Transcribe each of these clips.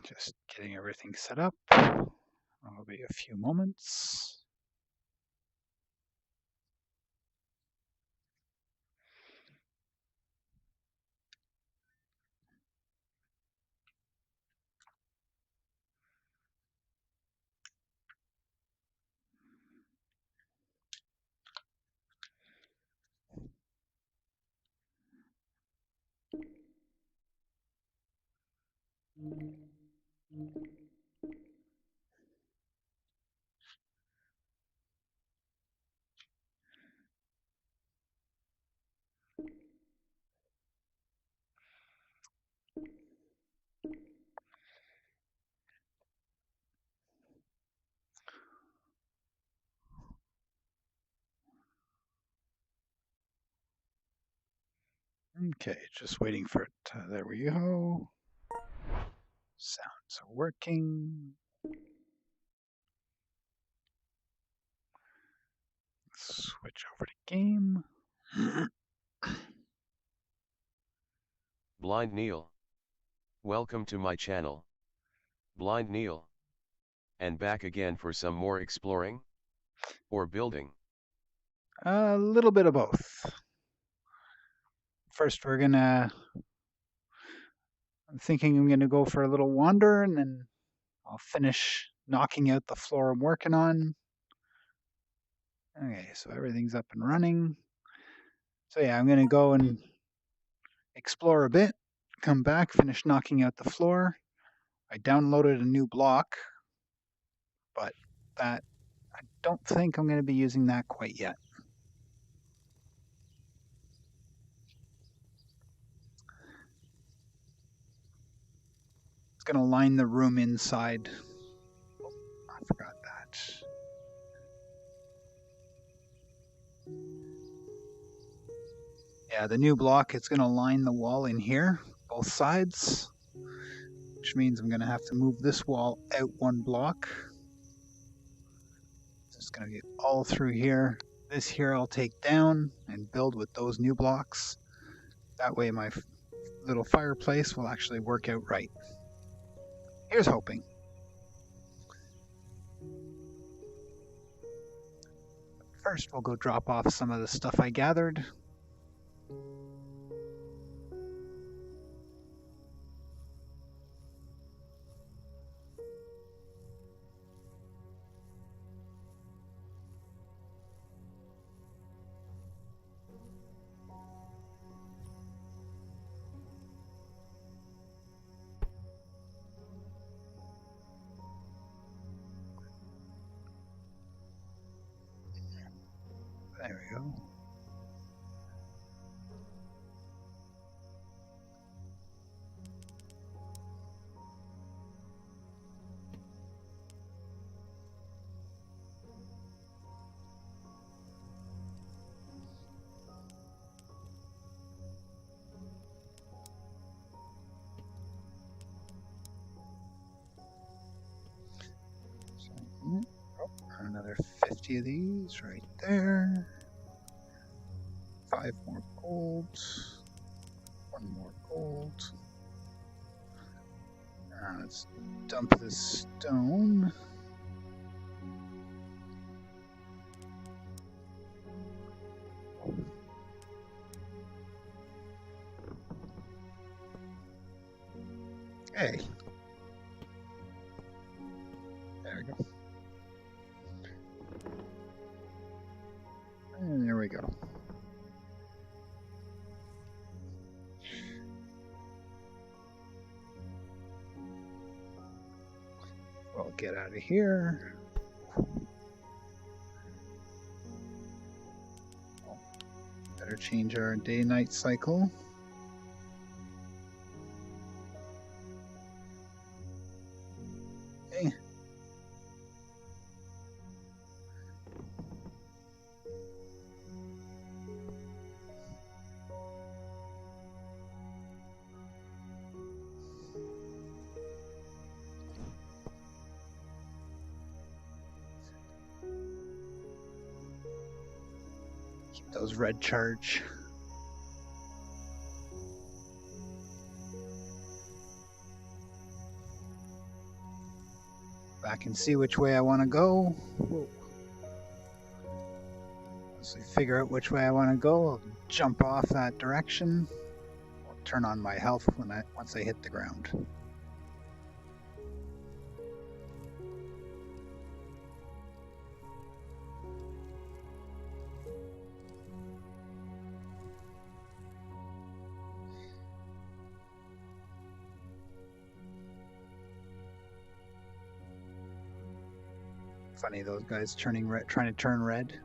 Just getting everything set up. It'll be a few moments. Okay, just waiting for it. There we go. Sounds are working. Switch over to game. Blind Neil. Welcome to my channel. Blind Neil. And back again for some more exploring? Or building? A little bit of both. First, I'm thinking I'm gonna go for a little wander, and then I'll finish knocking out the floor I'm working on. Okay, so everything's up and running. So yeah, I'm gonna go and explore a bit, come back, finish knocking out the floor. I downloaded a new block, but I don't think I'm gonna be using that quite yet. It's gonna line the room inside. Oh, I forgot that. Yeah, the new block, it's going to line the wall in here, both sides, which means I'm going to have to move this wall out one block. It's going to get all through here. This here I'll take down and build with those new blocks. That way my little fireplace will actually work out right. Here's hoping. First, we'll go drop off some of the stuff I gathered. There we go. Another 50 of these right there. 5 more gold. 1 more gold. Now let's dump this stone. Hey. There we go. And there we go. We'll get out of here. Better change our day-night cycle. Okay. Keep those red charge. back and see which way I want to go. Whoa. Once I figure out which way I want to go, I'll jump off that direction. I'll turn on my health once I hit the ground. Funny, those guys turning red, trying to turn red.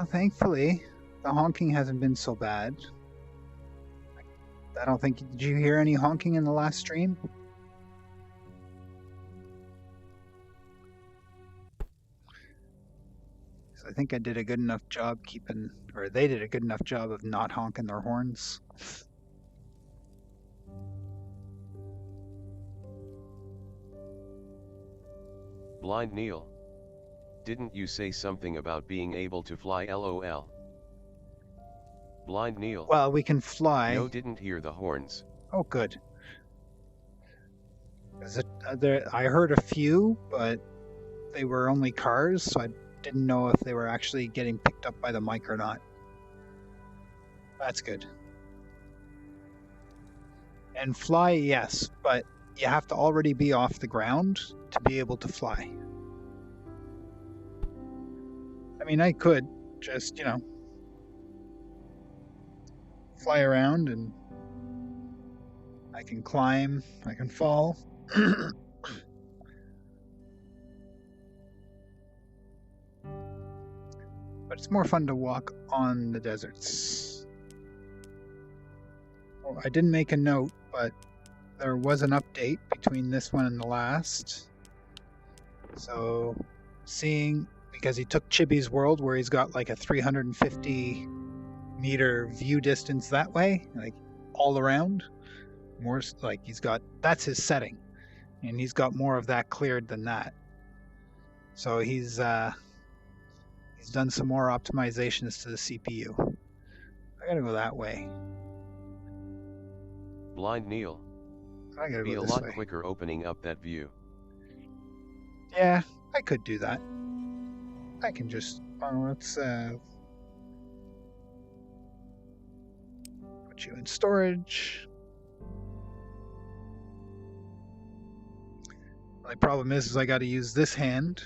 Thankfully, the honking hasn't been so bad. I don't think. Did you hear any honking in the last stream? I think I did a good enough job keeping, or they did a good enough job of not honking their horns. Blind Neil. Didn't you say something about being able to fly LOL? Blind Neil. Well, we can fly. No, didn't hear the horns. Oh, good. I heard a few, but they were only cars, so I didn't know if they were actually getting picked up by the mic or not. That's good. And fly, yes, but you have to already be off the ground to be able to fly. I mean, I could just, fly around, and I can climb, I can fall. But it's more fun to walk on the deserts. Oh, I didn't make a note, but there was an update between this one and the last. So, because he took Chibi's world where he's got like a 350 meter view distance that way, like all around. More like that's his setting, and he's got more of that cleared than that. So he's done some more optimizations to the CPU. I gotta go that way. Blind Neil. I gotta be go a this lot way. quicker opening up that view. Yeah, I could do that. I can just let's put you in storage. My problem is I got to use this hand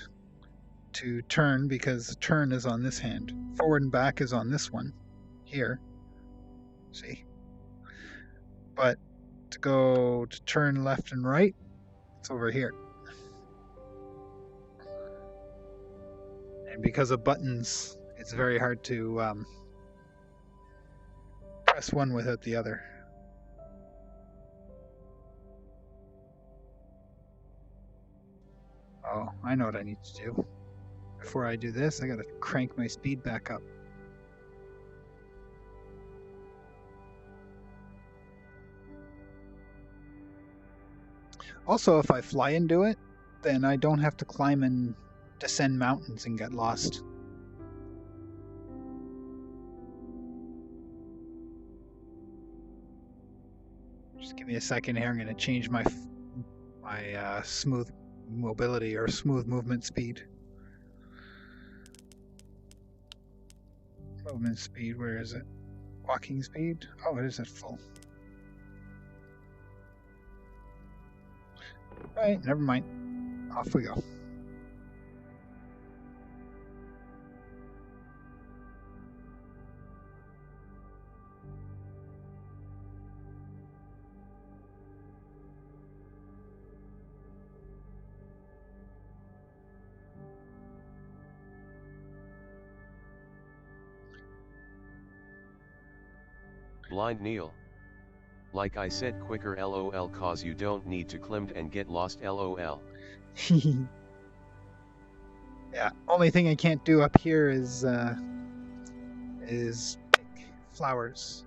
to turn, because turn is on this hand. Forward and back is on this one here. See? But to turn left and right, it's over here. And because of buttons, it's very hard to press one without the other. Oh, I know what I need to do. Before I do this, I gotta crank my speed back up. Also, if I fly into it, then I don't have to climb and descend mountains and get lost. Just give me a second here. I'm going to change my smooth mobility or smooth movement speed. Movement speed, where is it? Walking speed? Oh, it is at full. Right, never mind. Off we go. Blind Neil. Like I said, quicker LOL, cause you don't need to climb and get lost LOL. Yeah, only thing I can't do up here is pick flowers.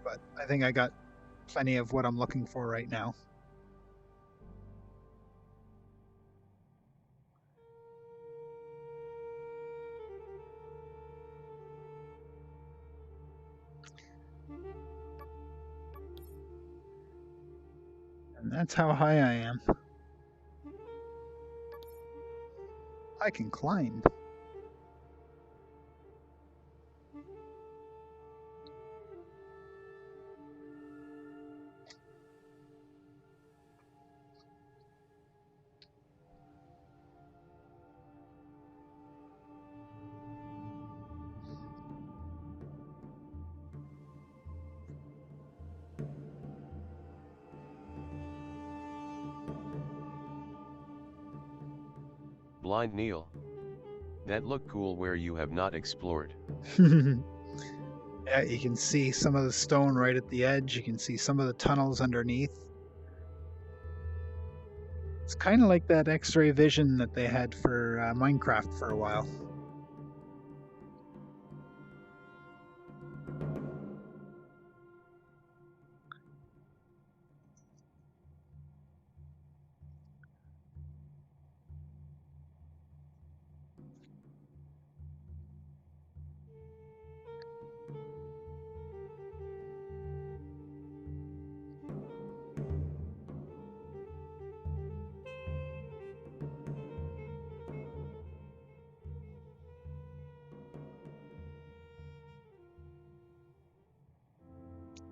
But I think I got plenty of what I'm looking for right now. And that's how high I am. I can climb. Blind Neil. That look cool where you have not explored. Yeah, you can see some of the stone right at the edge. You can see some of the tunnels underneath. It's kind of like that X-ray vision that they had for Minecraft for a while.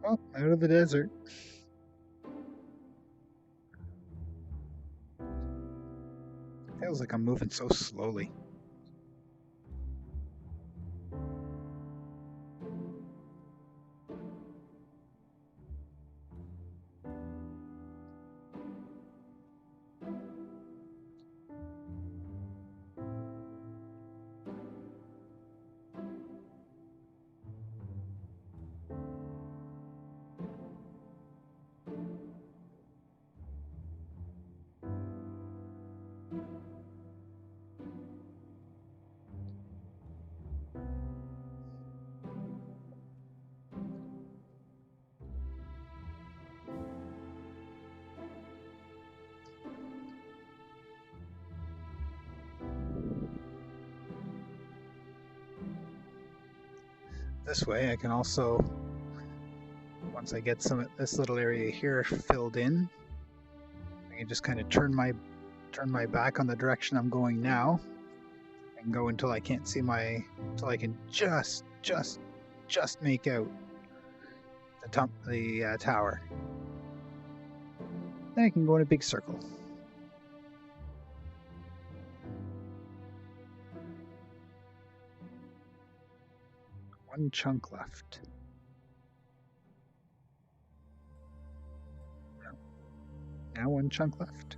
Oh, out of the desert. Feels like I'm moving so slowly. This way I can also, once I get some of this little area here filled in, I can just kind of turn my back on the direction I'm going now and go until I can't see until I can just make out the tower. Then I can go in a big circle. One chunk left. No. Now one chunk left.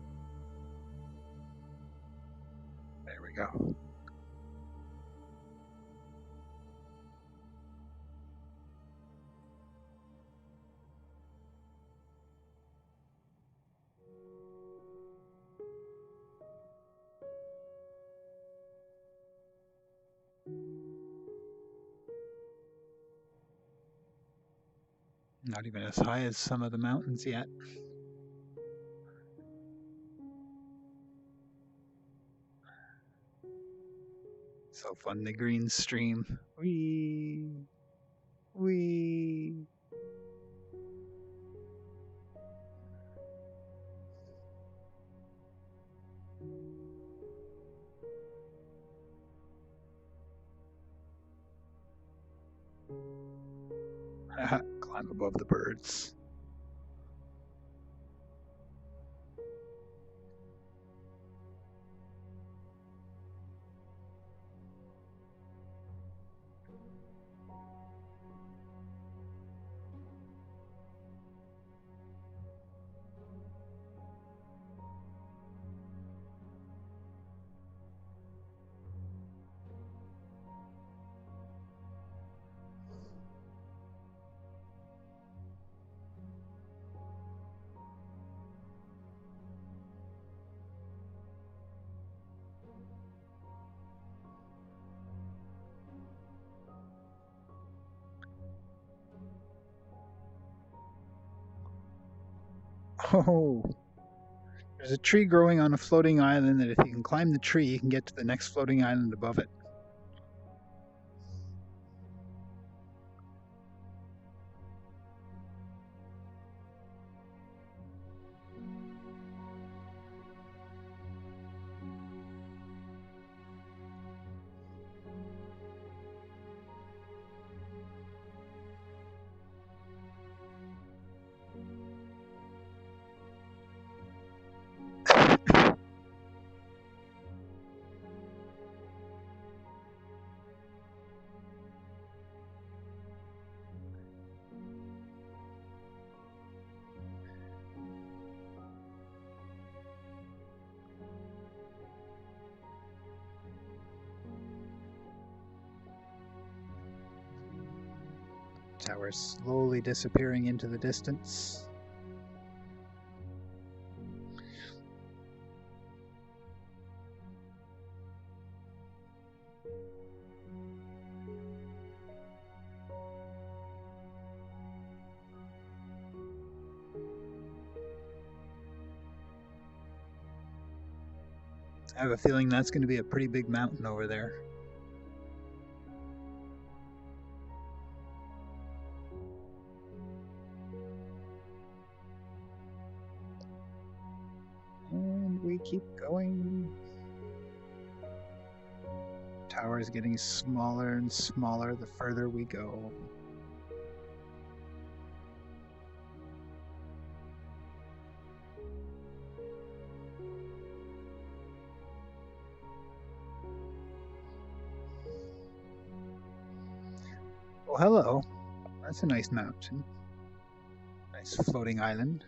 There we go. Not even as high as some of the mountains yet. So fun, the green stream. Wee. Wee. Climb above the birds. Oh, there's a tree growing on a floating island that if you can climb the tree, you can get to the next floating island above it. Tower's slowly disappearing into the distance. I have a feeling that's going to be a pretty big mountain over there. And we keep going. Tower is getting smaller and smaller the further we go. Oh, hello. That's a nice mountain. Nice floating island.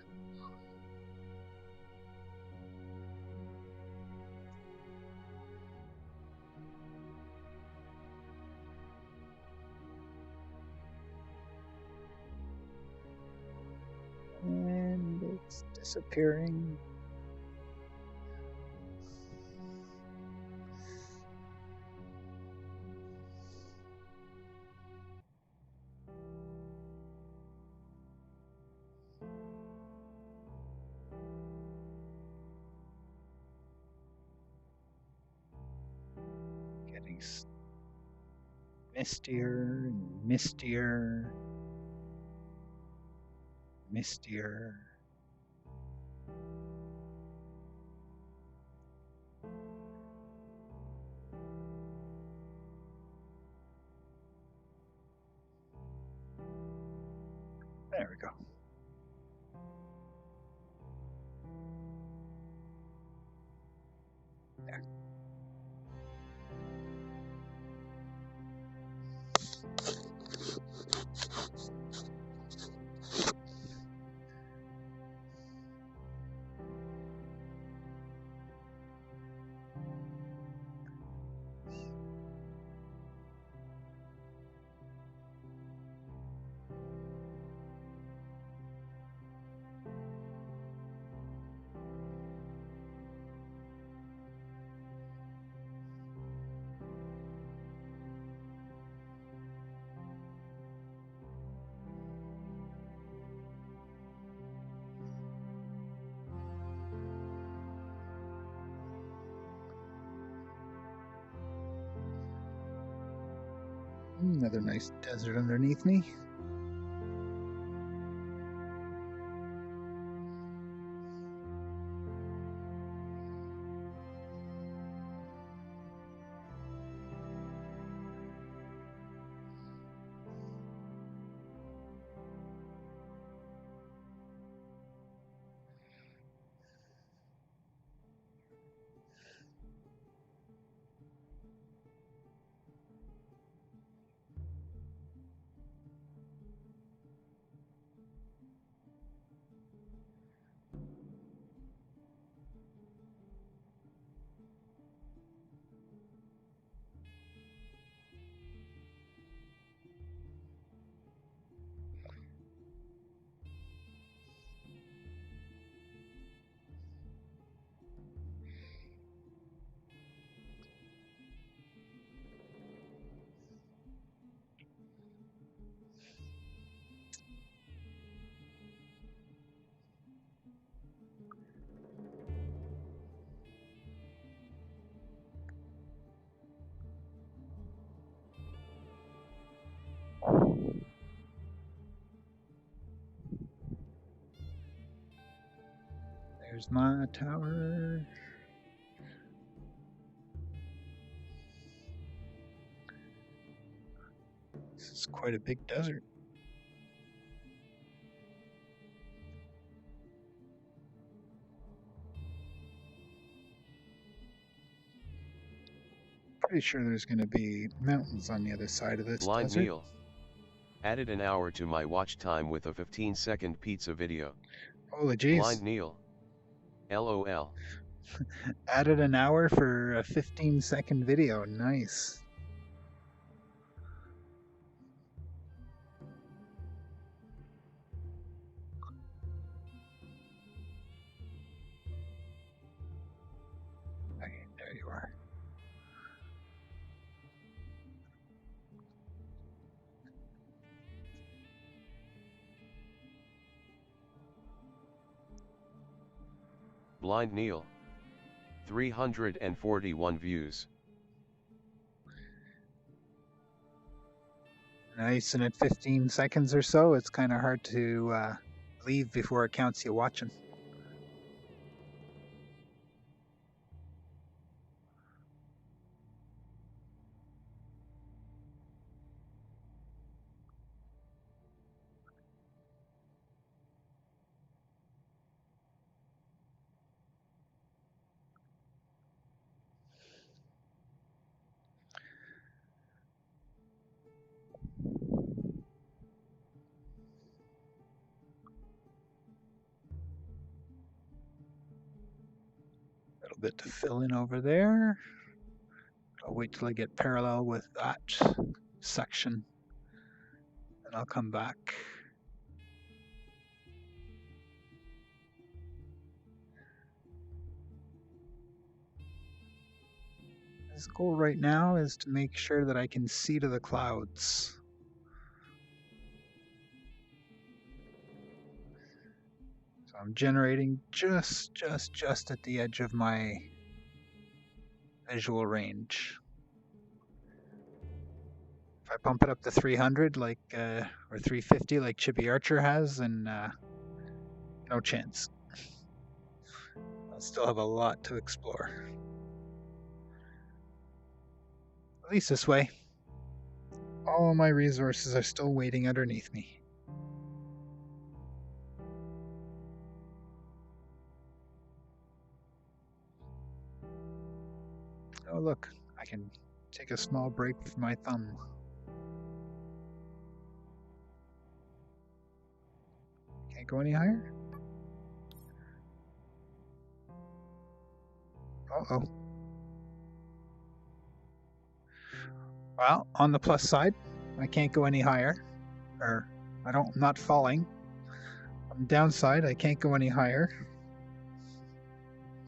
And it's disappearing. Getting mistier and mistier. Mistier. There we go. There. Another nice desert underneath me. There's my tower. This is quite a big desert. Pretty sure there's going to be mountains on the other side of this Blind desert. Neil. Added an hour to my watch time with a 15-second pizza video. Holy jeez. Blind Neil. LOL. Added an hour for a 15-second video. Nice. Blind Neil. 341 views. Nice, and at 15 seconds or so, it's kind of hard to leave before it counts you watching. A little bit to fill in over there. I'll wait till I get parallel with that section, and I'll come back. His goal right now is to make sure that I can see to the clouds. So I'm generating just at the edge of my visual range. If I pump it up to 300 like or 350 like Chippy Archer has, then no chance. I'll still have a lot to explore. At least this way, all my resources are still waiting underneath me. Oh look, I can take a small break with my thumb. Can't go any higher? Uh-oh. Well, on the plus side, I can't go any higher. Or, I'm not falling. On the downside, I can't go any higher.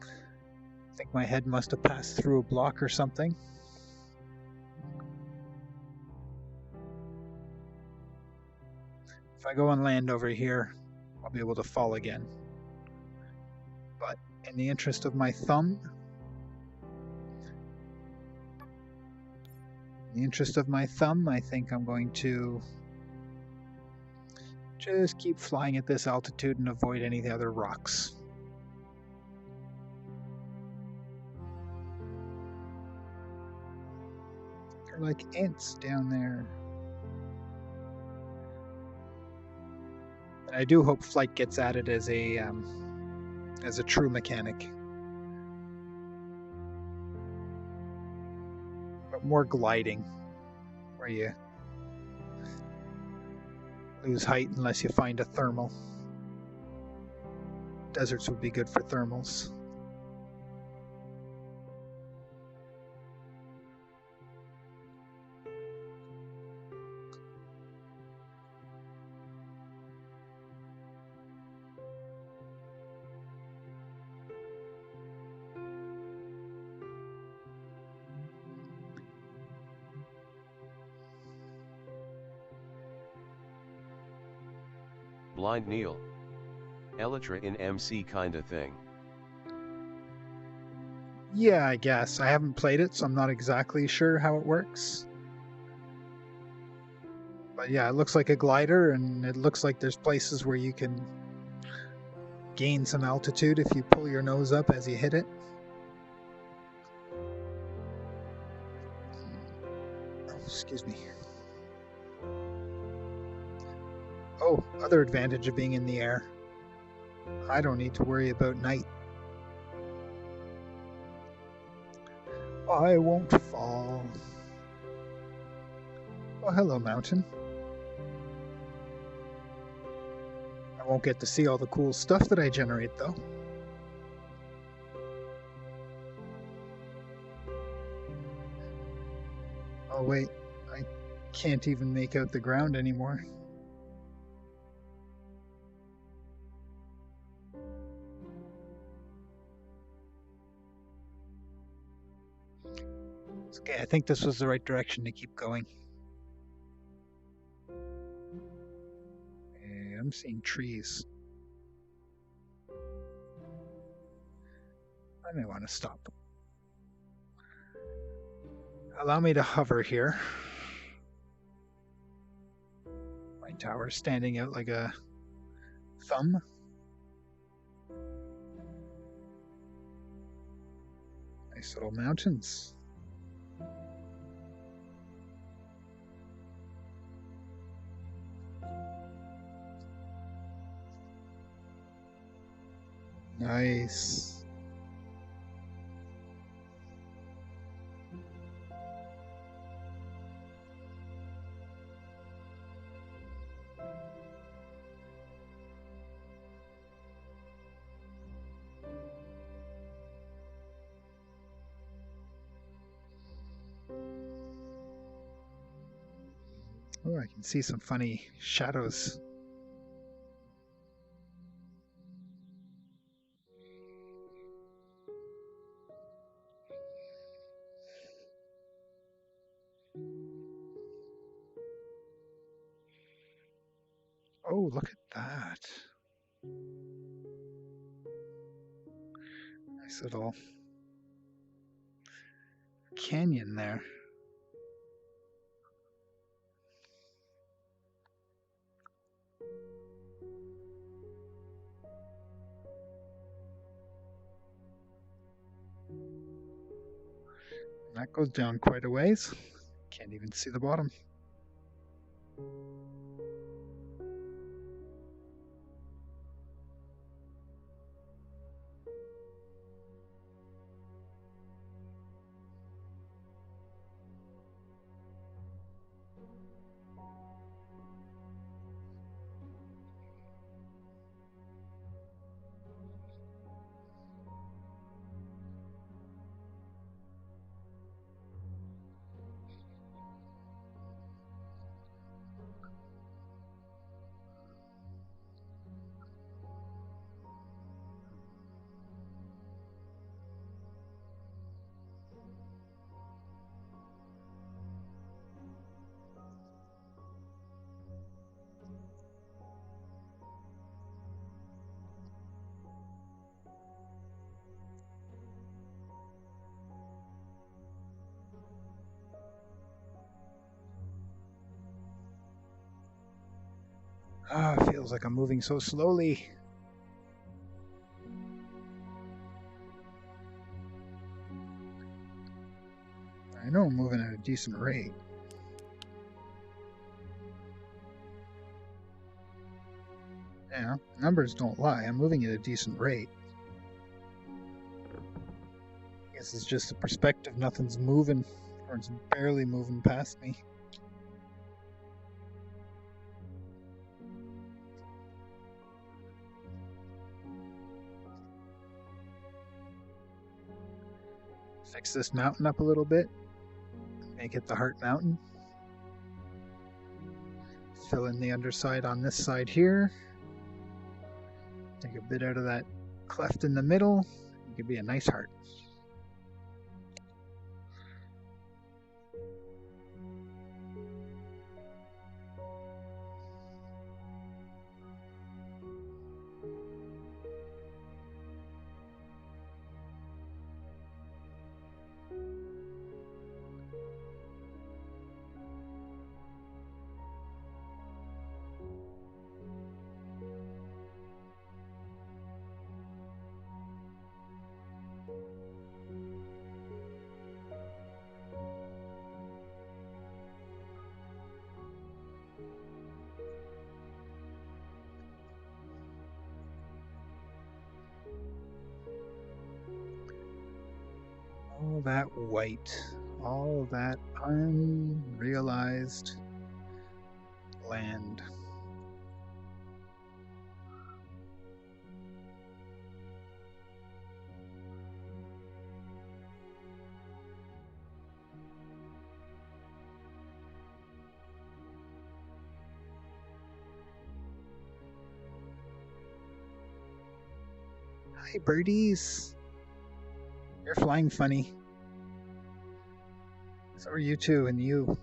I think my head must have passed through a block or something. If I go on land over here, I'll be able to fall again. But in the interest of my thumb, I think I'm going to just keep flying at this altitude and avoid any of the other rocks. They're like ants down there. And I do hope flight gets added as a true mechanic. But more gliding, where you lose height unless you find a thermal. Deserts would be good for thermals. Blind Neil. Elytra in MC kinda thing. Yeah, I guess. I haven't played it, so I'm not exactly sure how it works. But yeah, it looks like a glider, and it looks like there's places where you can gain some altitude if you pull your nose up as you hit it. Oh, excuse me. Oh, other advantage of being in the air. I don't need to worry about night. I won't fall. Oh, hello, mountain. I won't get to see all the cool stuff that I generate, though. Oh, wait. I can't even make out the ground anymore. Okay, I think this was the right direction to keep going. I'm seeing trees. I may want to stop. Allow me to hover here. My tower's standing out like a thumb. Nice little mountains. Nice. Oh, I can see some funny shadows. Oh, look at that. Nice little canyon there. That goes down quite a ways. Can't even see the bottom. Ah, it feels like I'm moving so slowly. I know I'm moving at a decent rate. Yeah, numbers don't lie. I'm moving at a decent rate. I guess it's just the perspective. Nothing's moving, or it's barely moving past me. Fix this mountain up a little bit. Make it the Heart Mountain. Fill in the underside on this side here. Take a bit out of that cleft in the middle. It could be a nice heart. All that white, all that unrealized land. Hi, birdies. You're flying funny. So are you too, and you.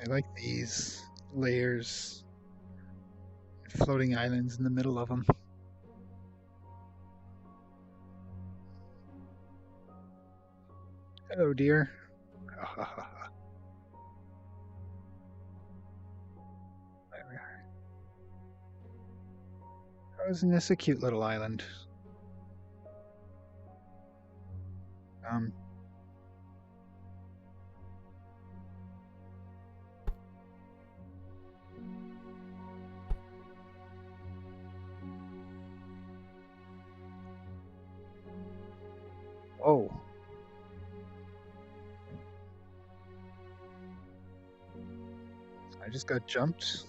I like these layers, floating islands in the middle of them. Hello, dear. There we are. How isn't this a cute little island? Whoa. I just got jumped.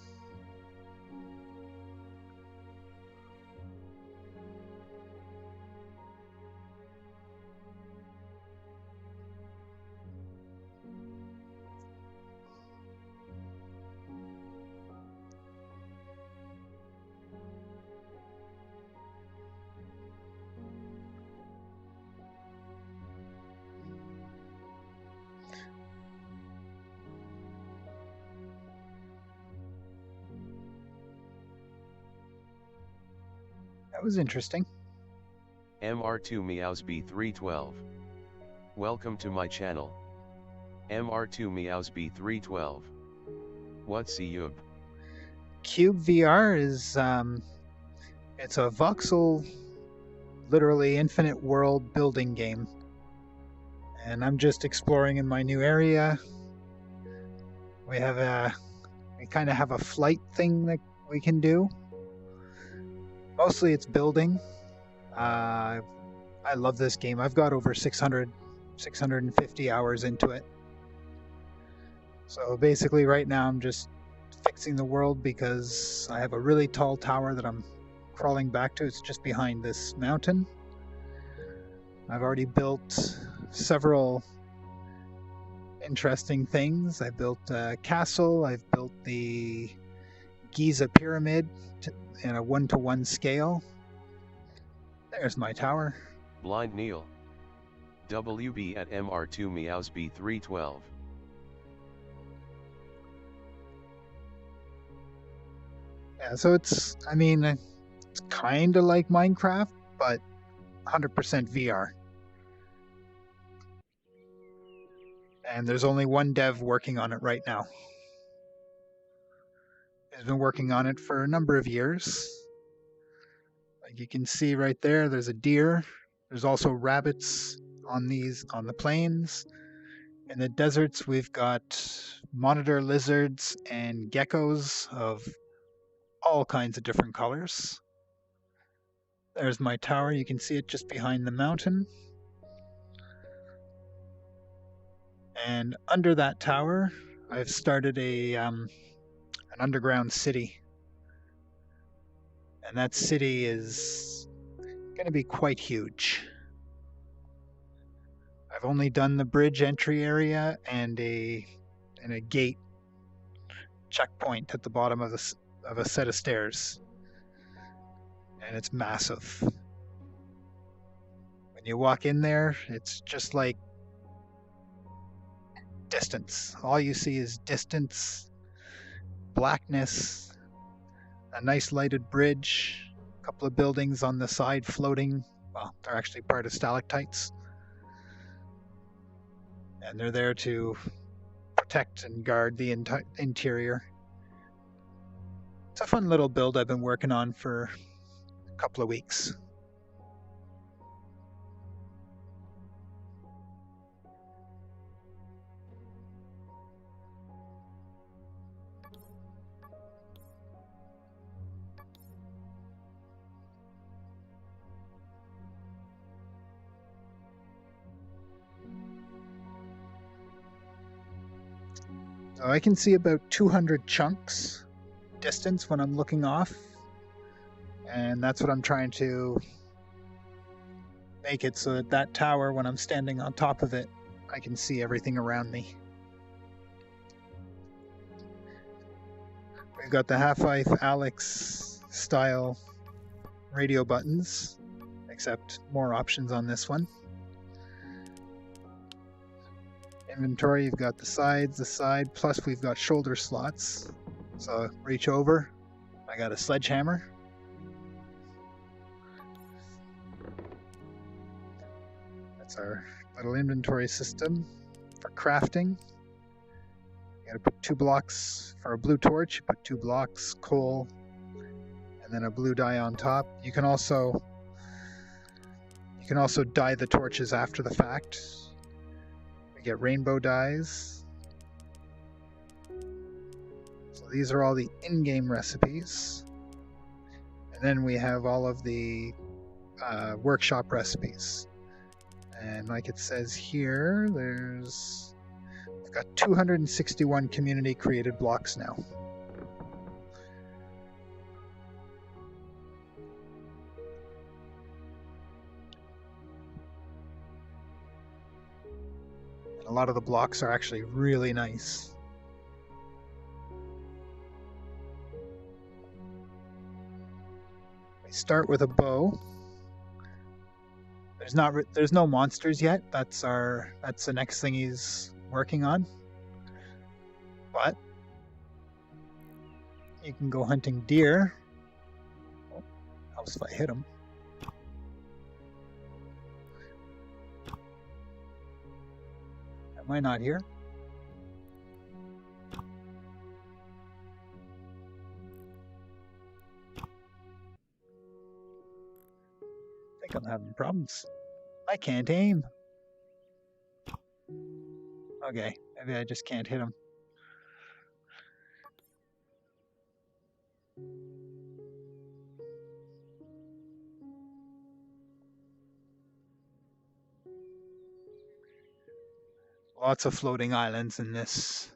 That was interesting. MR2 Meows B312. Welcome to my channel. MR2 Meows B312. What's cyube? cyubeVR is it's a voxel, literally infinite world building game, and I'm just exploring in my new area. We kind of have a flight thing that we can do. Mostly it's building. I love this game. I've got over 650 hours into it. So basically right now I'm just fixing the world because I have a really tall tower that I'm crawling back to. It's just behind this mountain. I've already built several interesting things. I built a castle. I've built the Giza pyramid in a 1-to-1 scale. There's my tower. Blind Neil. WB at MR2 Meows B312. Yeah, so it's kind of like Minecraft, but 100% VR. And there's only one dev working on it right now. He's been working on it for a number of years. Like you can see right there, there's a deer. There's also rabbits on the plains. In the deserts, we've got monitor lizards and geckos of all kinds of different colors. There's my tower. You can see it just behind the mountain. And under that tower, I've started an underground city. And that city is going to be quite huge. I've only done the bridge entry area and a gate checkpoint at the bottom of a set of stairs. And it's massive. When you walk in there, it's just like distance. All you see is distance, blackness, a nice lighted bridge, a couple of buildings on the side floating. Well, they're actually part of stalactites. And they're there to protect and guard the interior. It's a fun little build I've been working on for a couple of weeks. So I can see about 200 chunks distance when I'm looking off, and that's what I'm trying to make it so that that tower, when I'm standing on top of it, I can see everything around me. We've got the Half-Life Alyx style radio buttons, except more options on this one. Inventory, you've got the sides, the side, plus we've got shoulder slots. So reach over, I got a sledgehammer. That's our little inventory system for crafting. You gotta put 2 blocks for a blue torch, you put 2 blocks, coal, and then a blue dye on top. You can also dye the torches after the fact. Get rainbow dyes. So these are all the in-game recipes. And then we have all of the workshop recipes. And like it says here, we've got 261 community created blocks now. A lot of the blocks are actually really nice. We start with a bow. There's no monsters yet. That's the next thing he's working on. But you can go hunting deer. Oh, helps if I hit him. Am I not here? I think I'm having problems. I can't aim. Okay, maybe I just can't hit him. Lots of floating islands in this,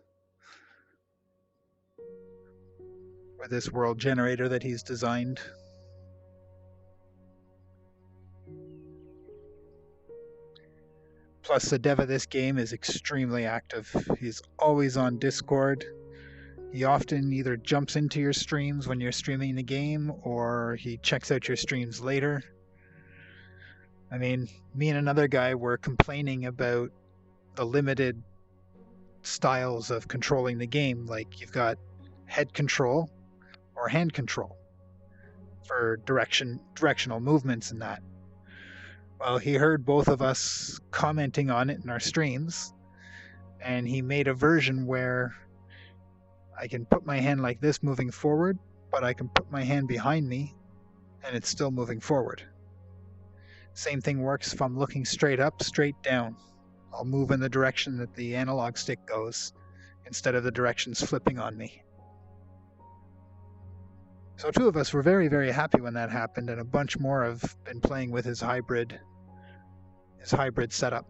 or this world generator that he's designed. Plus, the dev of this game is extremely active. He's always on Discord. He often either jumps into your streams when you're streaming the game, or he checks out your streams later. I mean, me and another guy were complaining about the limited styles of controlling the game. Like, you've got head control or hand control for directional movements and that. Well, he heard both of us commenting on it in our streams, and he made a version where I can put my hand like this moving forward, but I can put my hand behind me and it's still moving forward. Same thing works if I'm looking straight up, straight down. I'll move in the direction that the analog stick goes instead of the directions flipping on me. So 2 of us were very, very happy when that happened, and a bunch more have been playing with his hybrid setup.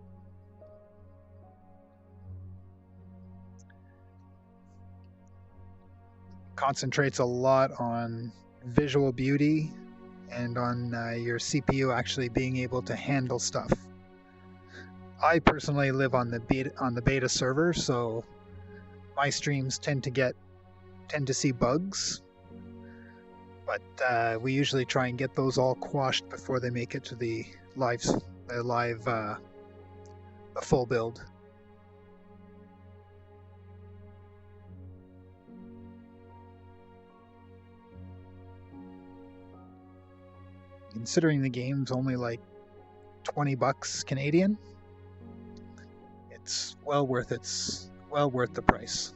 Concentrates a lot on visual beauty and on your CPU actually being able to handle stuff. I personally live on the beta server, so my streams tend to see bugs, but we usually try and get those all quashed before they make it to the full build. Considering the game's only like $20 Canadian, it's well worth its Well worth the price.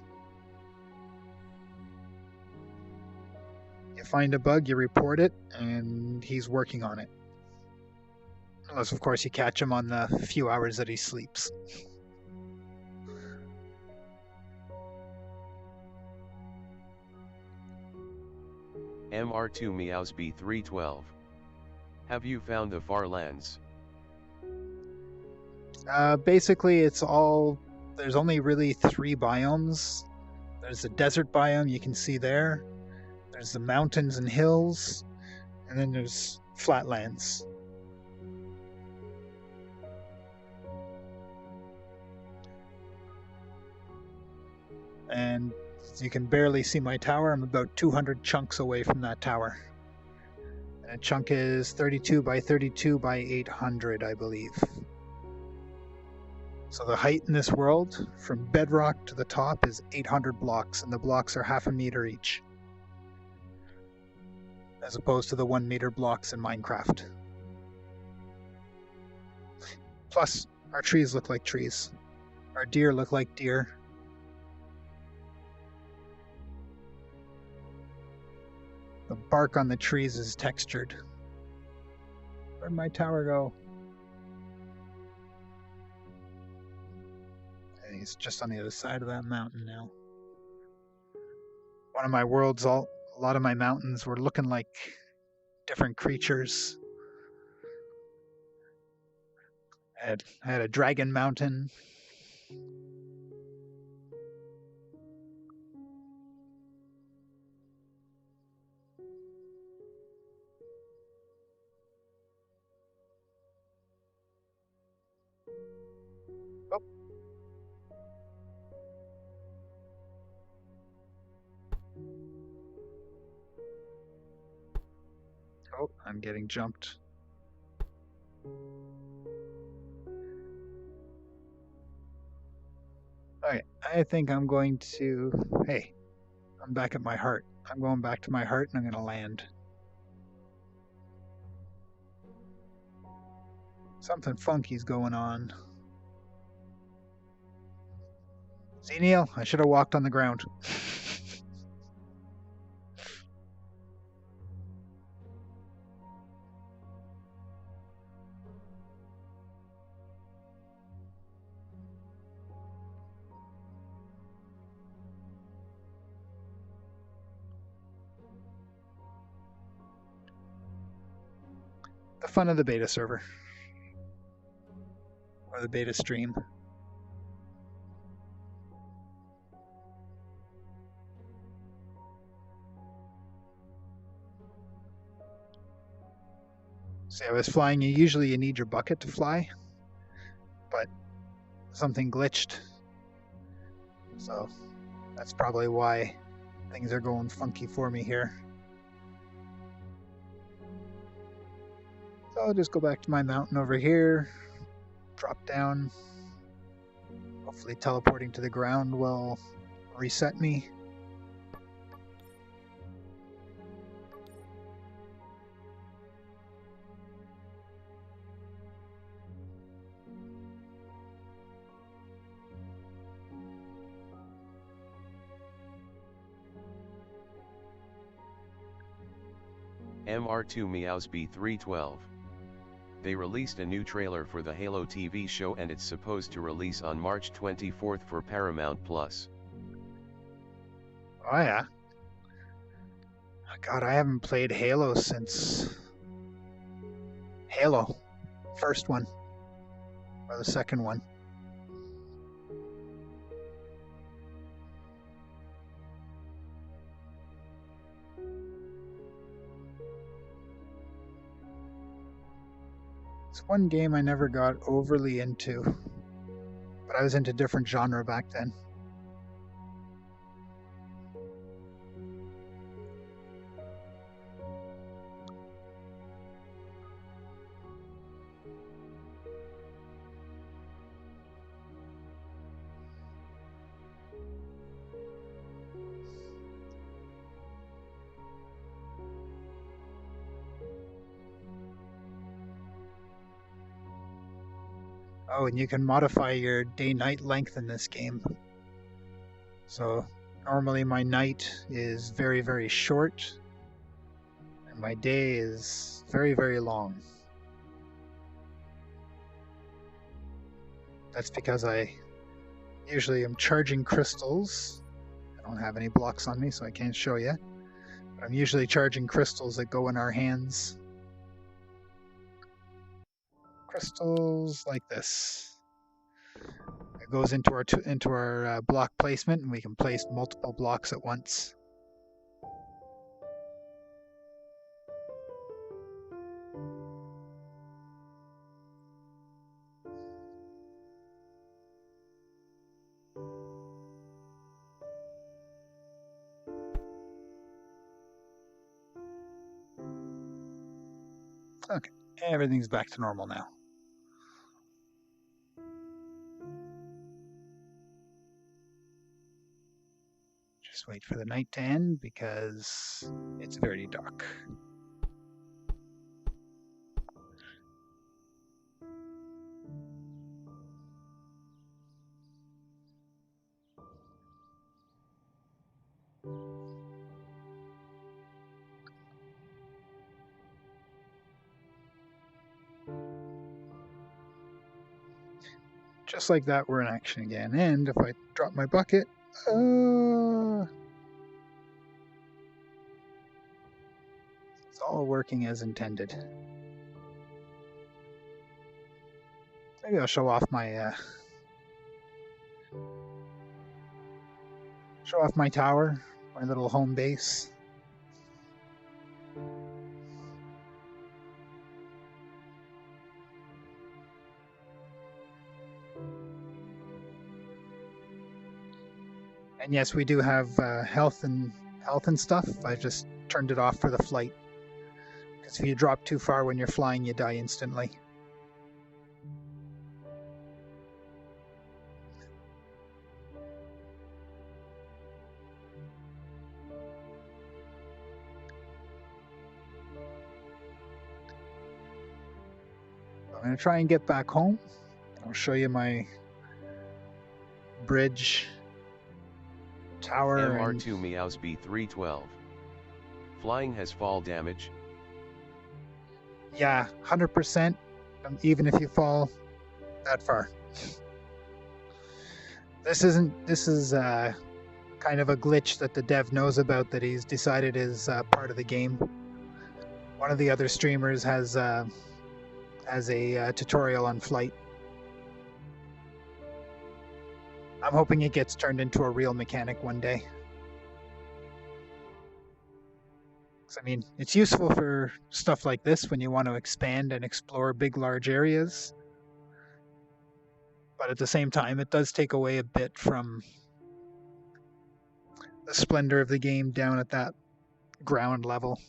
You find a bug, you report it, and he's working on it. Unless, of course, you catch him on the few hours that he sleeps. MR2 Meows B312. Have you found the far lands? Basically, it's all... There's only really 3 biomes. There's the desert biome you can see there. There's the mountains and hills. And then there's flatlands. And you can barely see my tower. I'm about 200 chunks away from that tower. And a chunk is 32 by 32 by 800, I believe. So the height in this world, from bedrock to the top, is 800 blocks, and the blocks are half a meter each. As opposed to the 1 meter blocks in Minecraft. Plus, our trees look like trees. Our deer look like deer. The bark on the trees is textured. Where'd my tower go? I think it's just on the other side of that mountain now. One of my worlds, a lot of my mountains were looking like different creatures. I had a dragon mountain. Oh, I'm getting jumped. Alright, I think I'm going to... Hey, I'm back at my heart. I'm going back to my heart and I'm going to land. Something funky's going on. See, Neil? I should have walked on the ground. The fun of the beta server. Or the beta stream. See, I was flying. Usually you need your bucket to fly. But something glitched. So that's probably why things are going funky for me here. So I'll just go back to my mountain over here, drop down. Hopefully teleporting to the ground will reset me. MR2 Meows B312. They released a new trailer for the Halo TV show and it's supposed to release on March 24th for Paramount+. Oh yeah. Oh, God, I haven't played Halo since... Halo. First one. Or the second one. It's one game I never got overly into, but I was into different genre back then. Oh, and you can modify your day-night length in this game. So normally my night is very, very short, and my day is very, very long. That's because I usually am charging crystals. I don't have any blocks on me, so I can't show you. But I'm usually charging crystals that go in our hands. Crystals like this. It goes into our block placement, and we can place multiple blocks at once. Okay, everything's back to normal now. Just wait for the night to end because it's very dark. Just like that, we're in action again. And if I drop my bucket, it's all working as intended. Maybe I'll show off my tower, my little home base. And yes, we do have health and stuff. I just turned it off for the flight. Because if you drop too far when you're flying, you die instantly. I'm going to try and get back home. I'll show you my bridge, tower, MR2 Meows B312. Flying has fall damage. Yeah, 100%, even if you fall that far. This is kind of a glitch that the dev knows about that he's decided is part of the game. One of the other streamers has a tutorial on flight. I'm hoping it gets turned into a real mechanic one day. I mean, it's useful for stuff like this when you want to expand and explore big, large areas. But at the same time, it does take away a bit from the splendor of the game down at that ground level.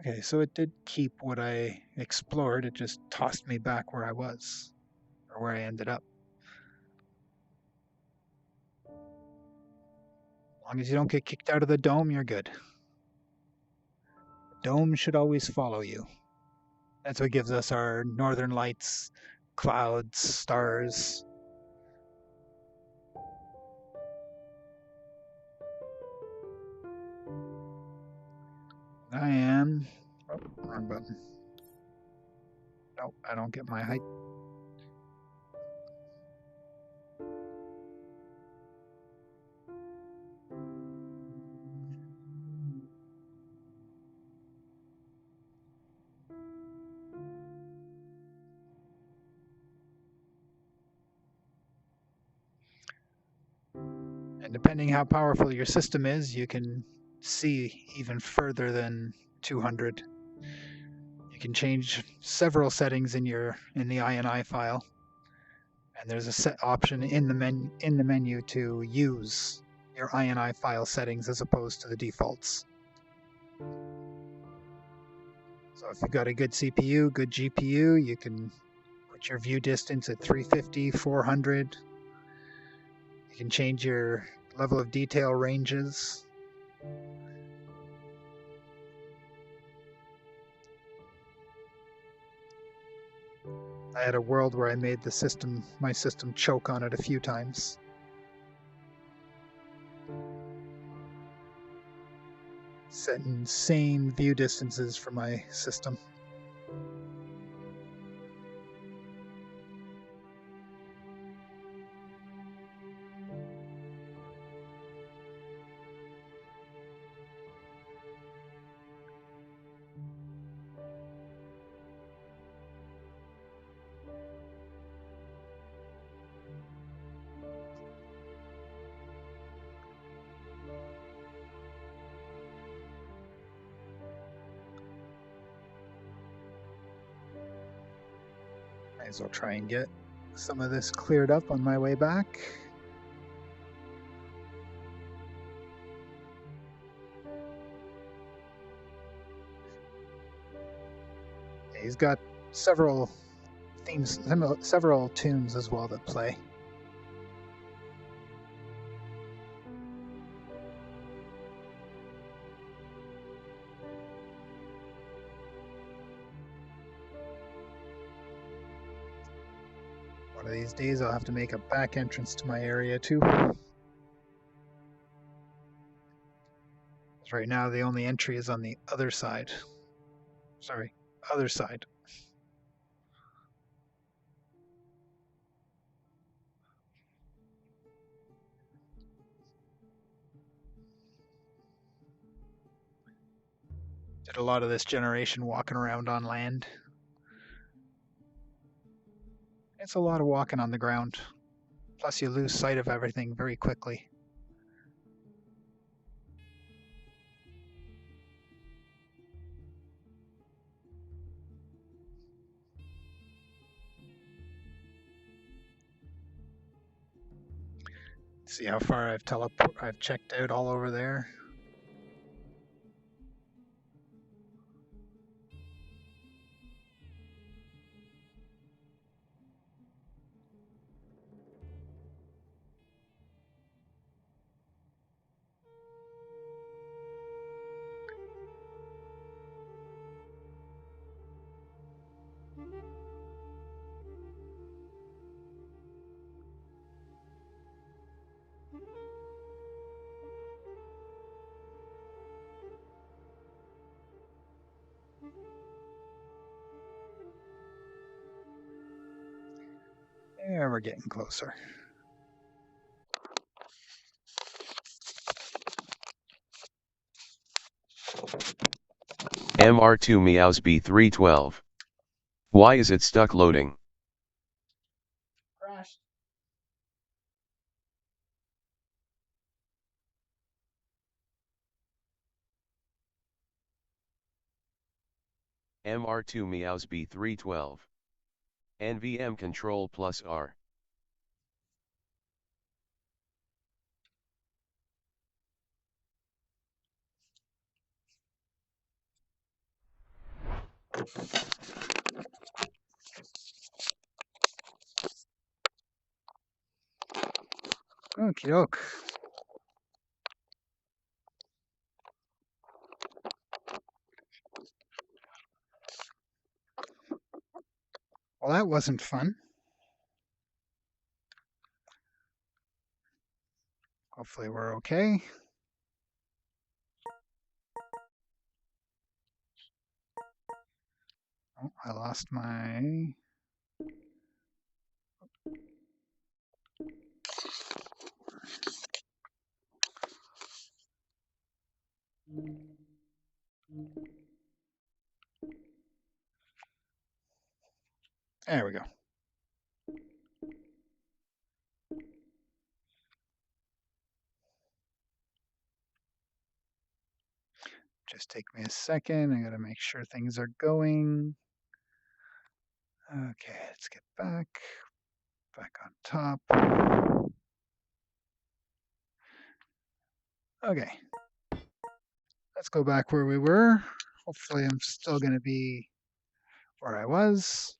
Okay, so it did keep what I explored. It just tossed me back where I was, or where I ended up. As long as you don't get kicked out of the dome, you're good. The dome should always follow you. That's what gives us our northern lights, clouds, stars. I am... Oh, wrong button. Nope, I don't get my height. And depending how powerful your system is, you can see even further than 200. You can change several settings in the INI file, and there's a set option in the menu to use your INI file settings as opposed to the defaults. So if you've got a good CPU, good GPU, you can put Set your view distance at 350, 400. You can change your level of detail ranges. I had a world where I made my system choke on it a few times. Set insane view distances for my system. Might as well try and get some of this cleared up on my way back. He's got several themes, several tunes as well that play. One of these days I'll have to make a back entrance to my area too. Right now the only entry is on the other side. Sorry, other side. Did a lot of this generation walking around on land. It's a lot of walking on the ground. Plus you lose sight of everything very quickly. See how far I've checked out all over there. Yeah, we're getting closer. MR2 Meows B312. Why is it stuck loading? Crashed. MR2 Meows B312. NVM Control plus R. Okie doke. Well, that wasn't fun. Hopefully we're okay. Oh, I lost my... There we go. Just take me a second. I gotta make sure things are going. Okay, let's get back on top. Okay, let's go back where we were. Hopefully I'm still gonna be where I was.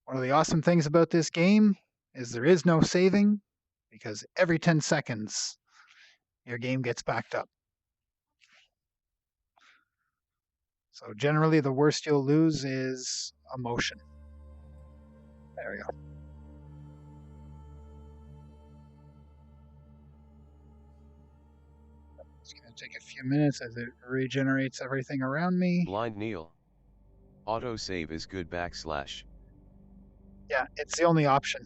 One of the awesome things about this game is there is no saving, because every 10 seconds your game gets backed up. So generally the worst you'll lose is a motion. There we go. It's going to take a few minutes as it regenerates everything around me. Blind Neil. Autosave is good /. Yeah, it's the only option,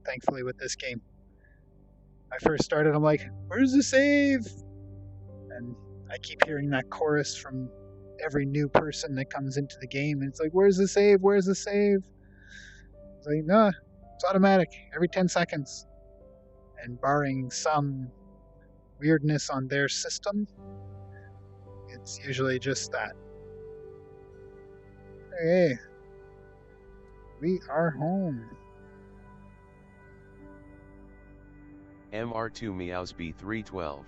thankfully, with this game. I first started, I'm like, where's the save? And I keep hearing that chorus from every new person that comes into the game. And it's like, where's the save? Where's the save? It's like, no, it's automatic every 10 seconds. And barring some weirdness on their system, it's usually just that. Hey, we are home. MR2 meows B312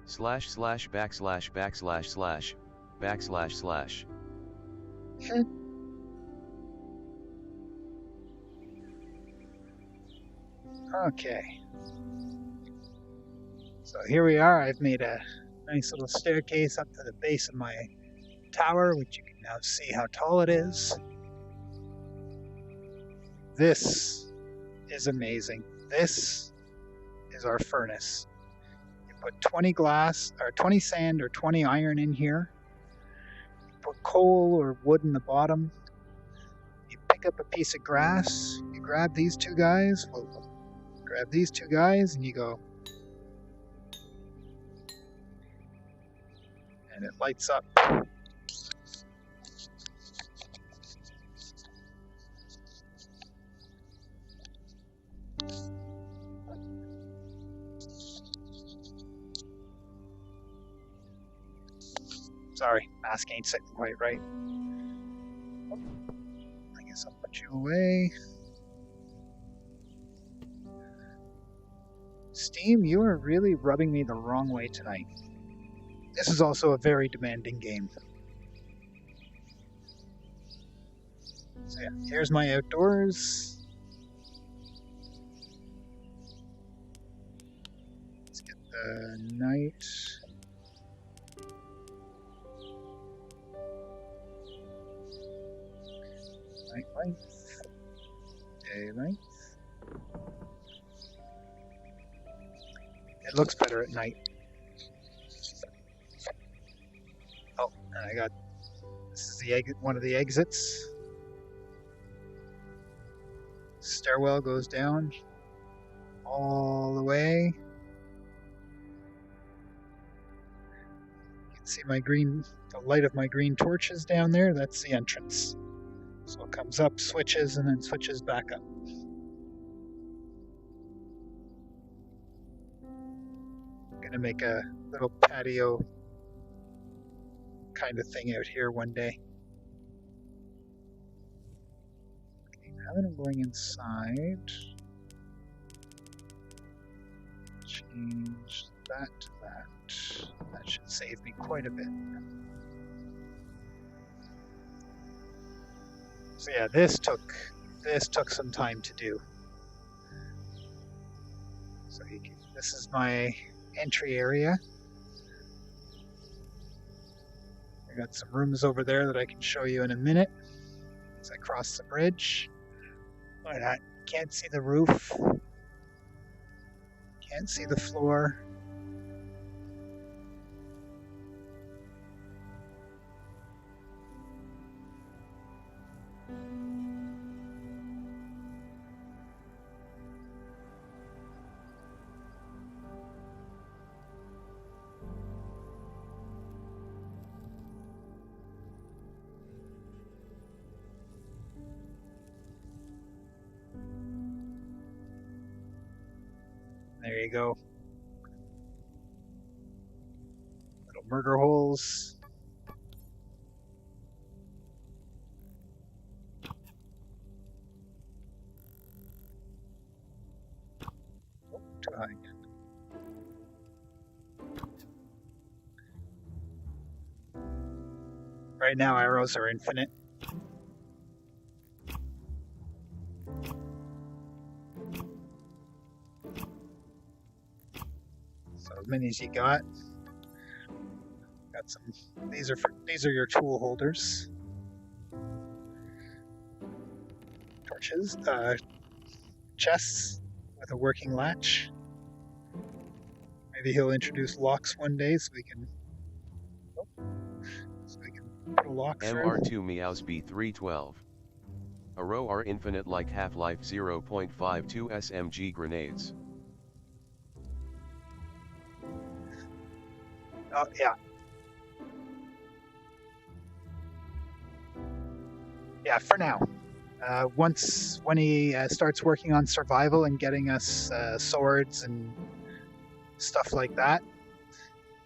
/////// Okay. So here we are. I've made a nice little staircase up to the base of my tower, which you can now see how tall it is. This is amazing. This is our furnace. You put 20 glass, or 20 sand, or 20 iron in here. You put coal or wood in the bottom. You pick up a piece of grass. You grab these two guys. Grab these two guys, and you go. And it lights up. Sorry, mask ain't sitting quite right. I guess I'll put you away. Steam, you are really rubbing me the wrong way tonight. This is also a very demanding game. So yeah, here's my outdoors. Let's get the night. Night lights. Day lights. It looks better at night. Oh, and I got, this is the one of the exits. Stairwell goes down all the way. You can see my green, the light of my green torches down there. That's the entrance. So it comes up, switches, and then switches back up. I'm gonna make a little patio kind of thing out here one day. Okay, now that I'm going inside, change that to that. That should save me quite a bit. So yeah, this took some time to do. So this is my entry area. I got some rooms over there that I can show you in a minute as I cross the bridge. But I can't see the roof. Can't see the floor. There you go. Little murder holes. Oh, too high. Right now, arrows are infinite. as many as you got. Got some. These are your tool holders. Torches, chests with a working latch. Maybe he'll introduce locks one day so we can put a lock through. MR2 Meows B312. A row are infinite like Half-Life 0.52 SMG grenades. Oh, yeah. Yeah, for now. When he starts working on survival and getting us swords and stuff like that,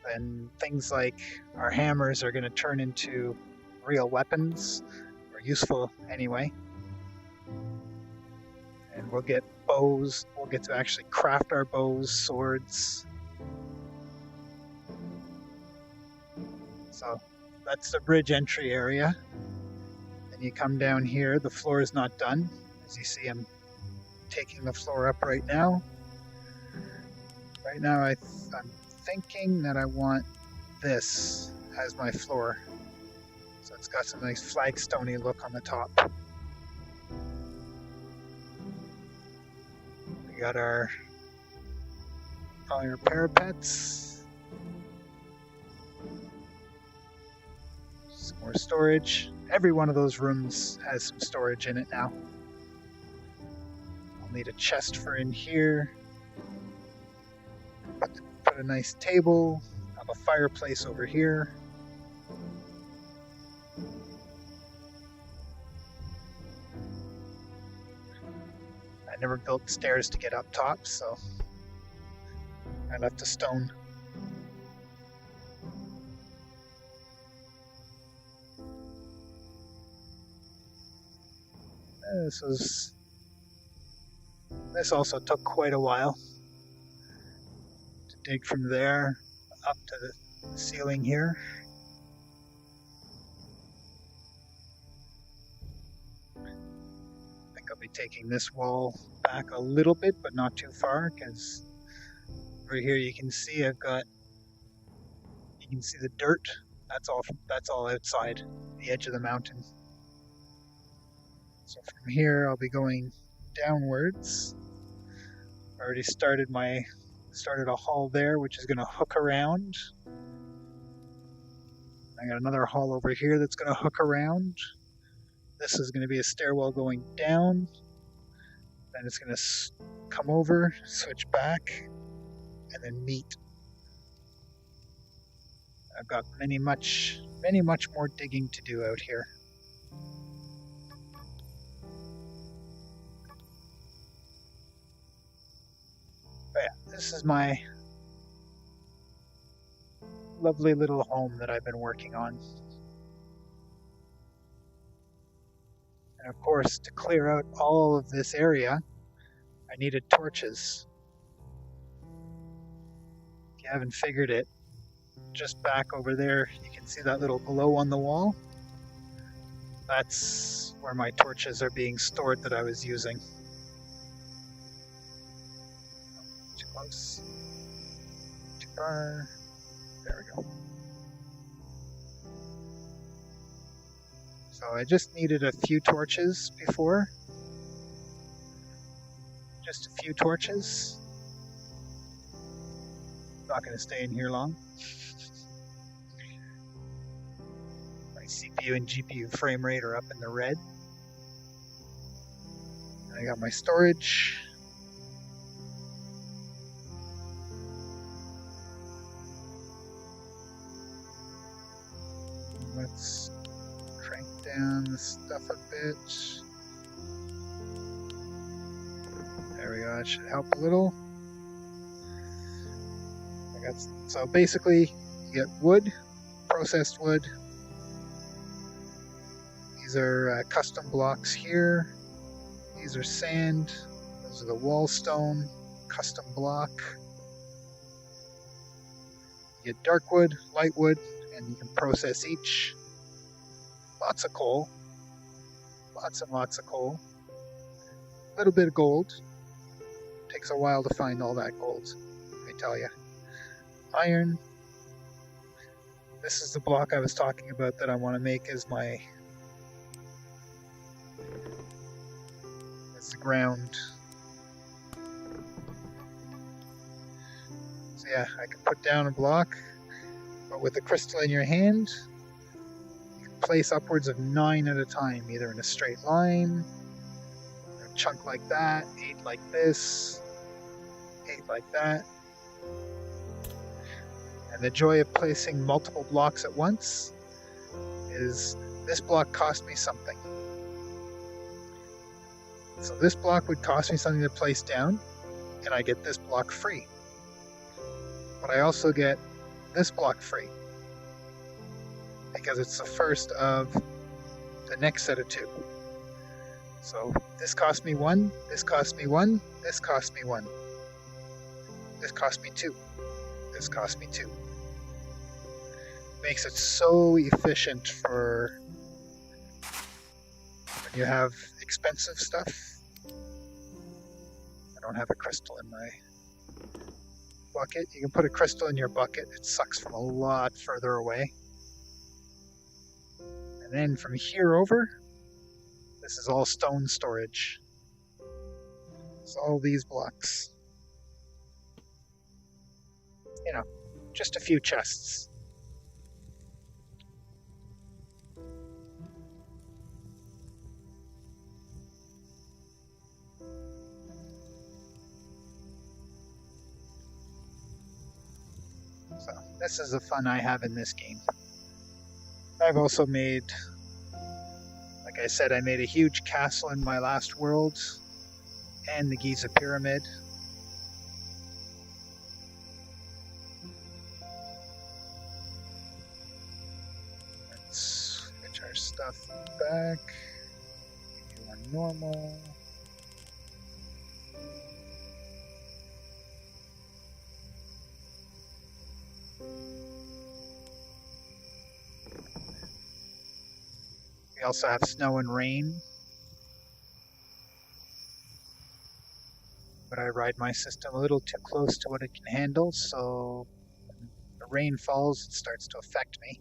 then things like our hammers are going to turn into real weapons, or useful anyway. And we'll get bows. We'll get to actually craft our bows, swords. So that's the bridge entry area. Then you come down here. The floor is not done. As you see, I'm taking the floor up right now. Right now, I'm thinking that I want this as my floor. So it's got some nice flagstone-y look on the top. We got our parapets. Some more storage. Every one of those rooms has some storage in it now. I'll need a chest for in here. Put a nice table. Have a fireplace over here. I never built stairs to get up top, so I left a stone. This also took quite a while to dig from there up to the ceiling here. I think I'll be taking this wall back a little bit, but not too far, because over here you can see you can see the dirt. That's all outside the edge of the mountain. So from here I'll be going downwards. I already started a hall there, which is going to hook around. I got another hall over here that's going to hook around. This is going to be a stairwell going down. Then it's going to come over, switch back, and then meet. I've got much more digging to do out here. But yeah, this is my lovely little home that I've been working on. And of course, to clear out all of this area, I needed torches. If you haven't figured it, just back over there, you can see that little glow on the wall. That's where my torches are being stored that I was using. Too close. Too far. There we go. So I just needed a few torches before. Just a few torches. Not going to stay in here long. My CPU and GPU frame rate are up in the red. I got my storage. Let's crank down the stuff a bit. There we go, that should help a little. So basically, you get wood, processed wood. These are custom blocks here. These are sand. Those are the wall stone, custom block. You get dark wood, light wood, and you can process each. Lots of coal. Lots and lots of coal. A little bit of gold. Takes a while to find all that gold, I tell you. iron. This is the block I was talking about that I want to make as the ground. So yeah, I can put down a block, but with the crystal in your hand, you can place upwards of 9 at a time, either in a straight line, or a chunk like that, 8 like this, 8 like that. And the joy of placing multiple blocks at once is this block cost me something. So this block would cost me something to place down, and I get this block free. But I also get this block free, because it's the first of the next set of 2. So this cost me 1, this cost me 1, this cost me 1. This cost me 2. This cost me 2. Makes it so efficient for when you have expensive stuff. I don't have a crystal in my bucket. You can put a crystal in your bucket. It sucks from a lot further away. And then from here over, this is all stone storage. It's all these blocks. You know, just a few chests. So this is the fun I have in this game. I've also made, like I said, I made a huge castle in my last world, and the Giza Pyramid. Let's switch our stuff back. Do one normal. We also have snow and rain, but I ride my system a little too close to what it can handle, so when the rain falls, it starts to affect me.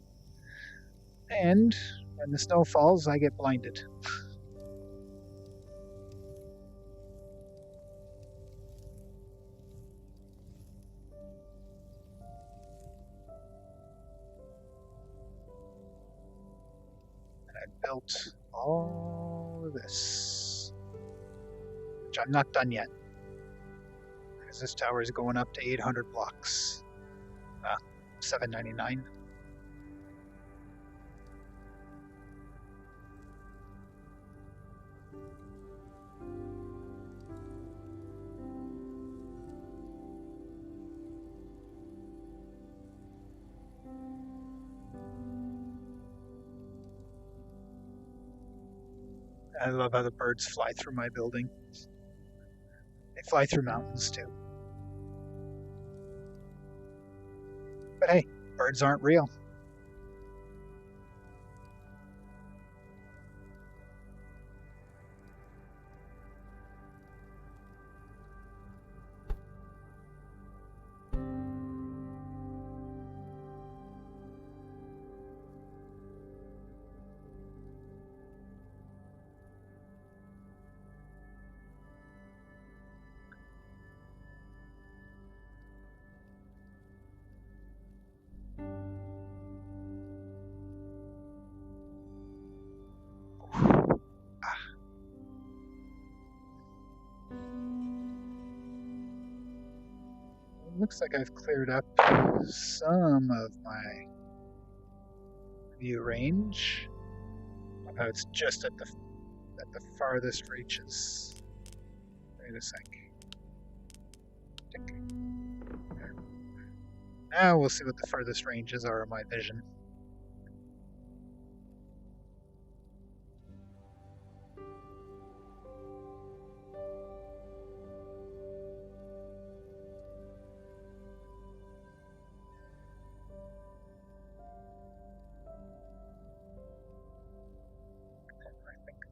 And when the snow falls, I get blinded. Built all of this, which I'm not done yet, because this tower is going up to 800 blocks. 799. I love how the birds fly through my building. They fly through mountains too. But hey, birds aren't real. Looks like I've cleared up some of my view range. Of how it's just at the farthest reaches. Wait a sec. Tick. There. Now we'll see what the furthest ranges are of my vision.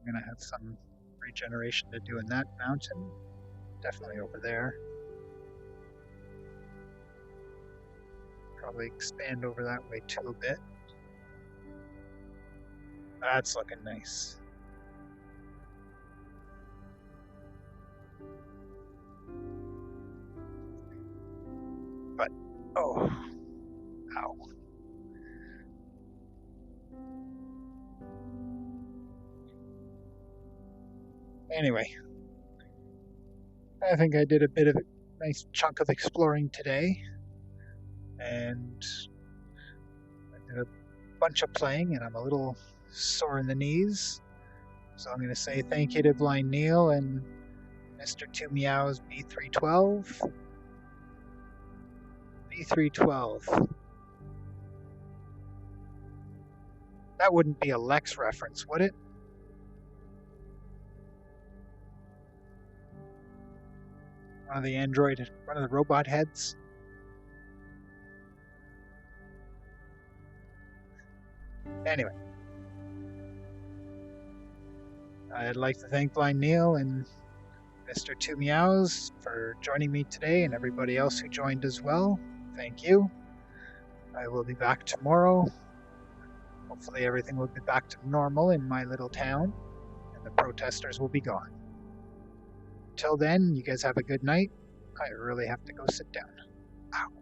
I'm going to have some regeneration to do in that mountain. Definitely over there. probably expand over that way too a bit. That's looking nice. But, oh, ow. Anyway, I think I did a bit of a nice chunk of exploring today, and I did a bunch of playing, and I'm a little sore in the knees. So I'm going to say thank you to Blind Neil and Mr. 2 Meows B312. B312. That wouldn't be a Lex reference, would it? One of the robot heads. Anyway, I'd like to thank Blind Neil and Mr. 2 Meows for joining me today, and everybody else who joined as well. Thank you. I will be back tomorrow. Hopefully everything will be back to normal in my little town, and the protesters will be gone. Till then, you guys have a good night. I really have to go sit down. Ow.